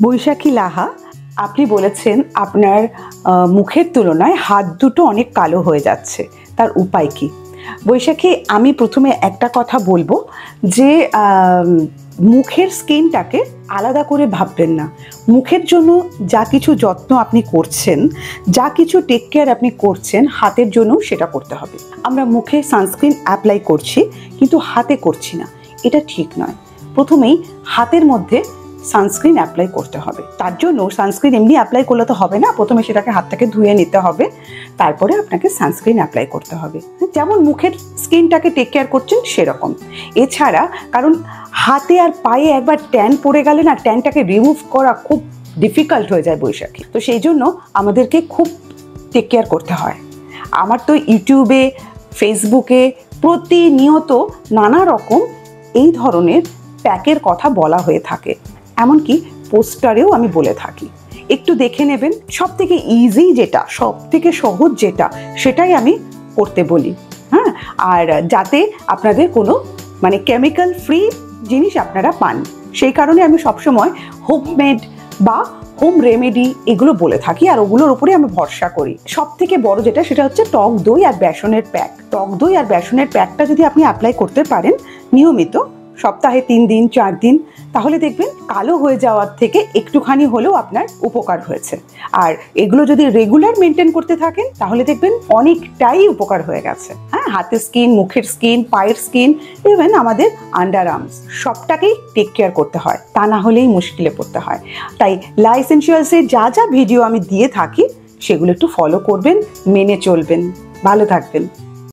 বৈশাখী লাহা, আপনি বলেছেন আপনার মুখের তুলনায় হাত দুটো অনেক কালো হয়ে যাচ্ছে, তার উপায় কি? বৈশাখী, আমি প্রথমে একটা কথা বলবো যে মুখের স্কিনটাকে আলাদা করে ভাববেন না। মুখের জন্য যা কিছু যত্ন আপনি করছেন, যা কিছু টেক কেয়ার আপনি করছেন, হাতের জন্যও সেটা করতে হবে। আমরা মুখে সানস্ক্রিন অ্যাপ্লাই করছি কিন্তু হাতে করছি না, এটা ঠিক নয়। প্রথমেই হাতের মধ্যে সানস্ক্রিন অ্যাপ্লাই করতে হবে। তার জন্য সানস্ক্রিন এমনি অ্যাপ্লাই করলে তো হবে না, প্রথমে সেটাকে হাতটাকে ধুয়ে নিতে হবে, তারপরে আপনাকে সানস্ক্রিন অ্যাপ্লাই করতে হবে। যেমন মুখের স্কিনটাকে টেক কেয়ার করছেন সেরকম। এছাড়া কারণ হাতে আর পায়ে একবার ট্যান পড়ে গেলে না, ট্যানটাকে রিমুভ করা খুব ডিফিকাল্ট হয়ে যায় বৈশাখী। তো সেই জন্য আমাদেরকে খুব টেক কেয়ার করতে হয়। আমার তো ইউটিউবে, ফেসবুকে প্রতিনিয়ত নানা রকম এই ধরনের প্যাকের কথা বলা হয়ে থাকে, এমনকি পোস্টারেও আমি বলে থাকি। একটু দেখে নেবেন, সব থেকে ইজি যেটা, সব থেকে সহজ যেটা, সেটাই আমি করতে বলি। হ্যাঁ, আর যাতে আপনাদের কোনো কেমিক্যাল ফ্রি জিনিস আপনারা পান, সেই কারণে আমি সবসময় হোমমেড বা হোম রেমেডি এগুলো বলে থাকি, আর ওগুলোর উপরে আমি ভরসা করি। সব থেকে বড় যেটা, সেটা হচ্ছে টক দই আর বেসনের প্যাক। টক দই আর বেসনের প্যাকটা যদি আপনি অ্যাপ্লাই করতে পারেন নিয়মিত, সপ্তাহে 3 দিন 4 দিন, তাহলে দেখবেন কালো হয়ে যাওয়ার থেকে একটুখানি হলেও আপনার উপকার হয়েছে। আর এগুলো যদি রেগুলার মেনটেন করতে থাকেন, তাহলে দেখবেন অনেকটাই উপকার হয়ে গেছে। হ্যাঁ, হাতের স্কিন, মুখের স্কিন, পায়ের স্কিন, ইভেন আমাদের আন্ডার আর্মস, সবটাকেই টেক কেয়ার করতে হয়, তা না হলেই মুশকিলে পড়তে হয়। তাই লা এসেনশিয়ালসের যা যা ভিডিও আমি দিয়ে থাকি সেগুলো একটু ফলো করবেন, মেনে চলবেন। ভালো থাকবেন।